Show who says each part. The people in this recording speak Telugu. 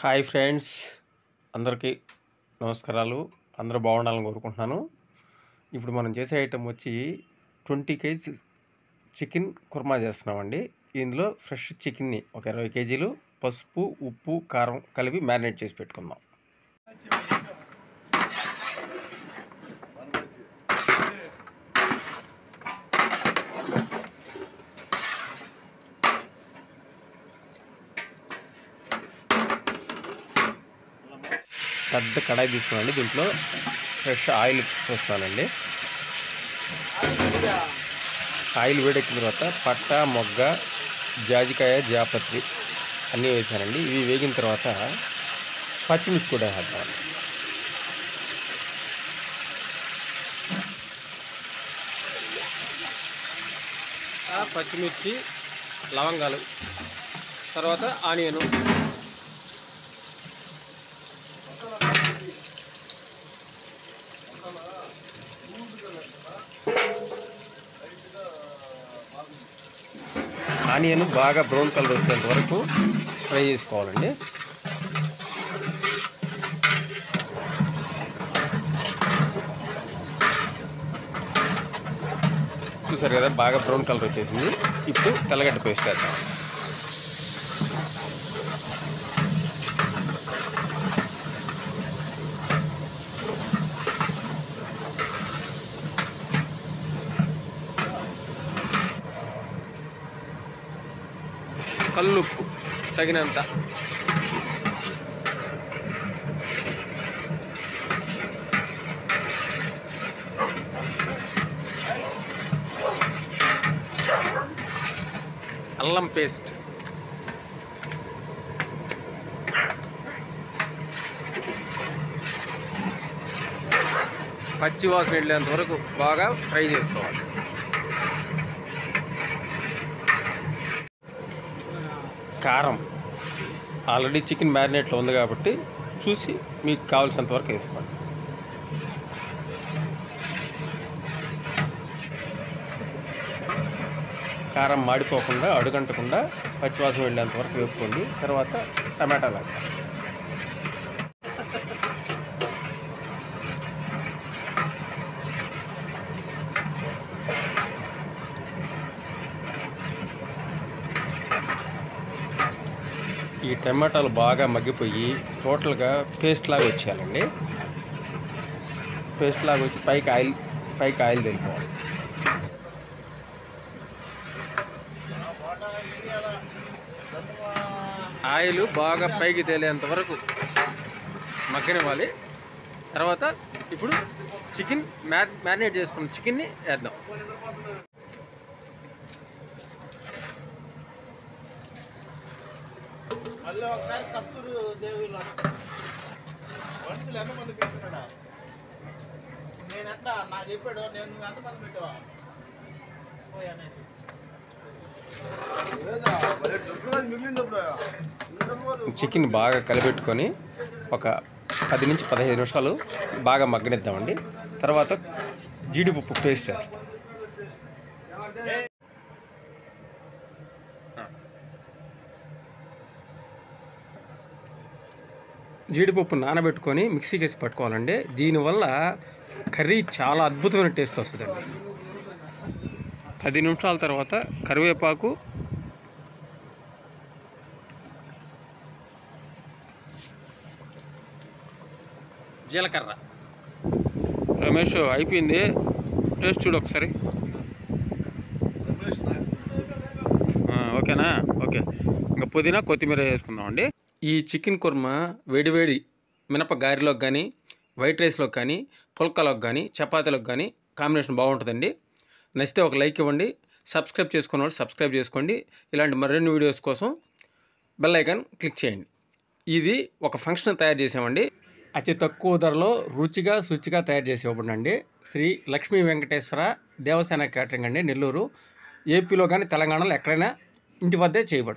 Speaker 1: హాయ్ ఫ్రెండ్స్, అందరికీ నమస్కారాలు. అందరూ బాగుండాలని కోరుకుంటున్నాను. ఇప్పుడు మనం చేసే ఐటెం వచ్చి 20 kg చికెన్ కుర్మా చేస్తున్నామండి. ఇందులో ఫ్రెష్ చికెన్ని ఒక 20 kgలు పసుపు, ఉప్పు, కారం కలిపి మ్యారినేట్ చేసి పెట్టుకుందాం. పెద్ద కడాయి తీసుకున్నానండి. దీంట్లో ఫ్రెష్ ఆయిల్ పోస్తున్నానండి. ఆయిల్ వేడెక్కిన తర్వాత పట్ట, మొగ్గ, జాజికాయ, జాపత్రి అన్నీ వేసానండి. ఇవి వేగిన తర్వాత పచ్చిమిర్చి కూడా వేద్దామండి. పచ్చిమిర్చి, లవంగాలు, తర్వాత ఆనియను, ఆనియన్ బాగా బ్రౌన్ కలర్ వచ్చేంత వరకు ఫ్రై చేసుకోవాలండి. చూసారు కదా, బాగా బ్రౌన్ కలర్ వచ్చేసింది. ఇప్పుడు తెల్లగడ్డ పేస్ట్ వేద్దాం. కల్లుప్పు తగినంత, అల్లం పేస్ట్, పచ్చి వాసన వెళ్ళేంత వరకు బాగా ఫ్రై చేసుకోవాలి. కారం ఆల్రెడీ చికెన్ మ్యారినేట్లో ఉంది కాబట్టి చూసి మీకు కావాల్సినంత వరకు వేసుకోండి. కారం మాడిపోకుండా, అడుగంటకుండా పచ్చివాసన వెళ్ళేంత వరకు వేపుకోండి. తర్వాత టమాటాలు వేస్తాం. ఈ టమాటాలు బాగా మగ్గిపోయి టోటల్గా పేస్ట్ లాగా వచ్చేయాలండి. పేస్ట్ లాగా వచ్చి పైకి ఆయిల్ తెలిపోవాలి. ఆయిల్ బాగా పైకి తేలేంత వరకు మగ్గనివ్వాలి. తర్వాత ఇప్పుడు చికెన్ మ్యారినేట్ చేసుకున్న చికెన్ని వేద్దాం. చికెన్ బాగా కలిపెట్టుకొని ఒక 10 నుంచి 15 నిమిషాలు బాగా మగ్గనిద్దామండి. తర్వాత జీడిపప్పు పేస్ట్ వేస్తాం. జీడిపప్పు నానబెట్టుకొని మిక్సీకి వేసి పట్టుకోవాలండి. దీనివల్ల కర్రీ చాలా అద్భుతమైన టేస్ట్ వస్తుందండి. 10 నిమిషాల తర్వాత కరివేపాకు, జీలకర్ర. రమేష్ అయిపోయింది, టేస్ట్ చూడు ఒకసారి. ఓకేనా? ఓకే. ఇంకా పుదీనా, కొత్తిమీర వేసుకుందామండి. ఈ చికెన్ కుర్మా వేడివేడి మినప గారెలోకి కానీ, వైట్ రైస్లోకి కానీ, పుల్కాలోకి కానీ, చపాతీలోకి కానీ కాంబినేషన్ బాగుంటుందండి. నచ్చితే ఒక లైక్ ఇవ్వండి. సబ్స్క్రైబ్ చేసుకున్న వాళ్ళు సబ్స్క్రైబ్ చేసుకోండి. ఇలాంటి మరిన్ని వీడియోస్ కోసం బెల్ ఐకాన్ క్లిక్ చేయండి. ఇది ఒక ఫంక్షన్ తయారు చేసామండి. అతి తక్కువ ధరలో రుచిగా, శుచిగా తయారు చేసి ఇవ్వబడండి. శ్రీ లక్ష్మీ వెంకటేశ్వర దేవసేన క్యాటరింగ్ అండి, నెల్లూరు. ఏపీలో కానీ తెలంగాణలో ఎక్కడైనా ఇంటి వద్దే చేయబడు.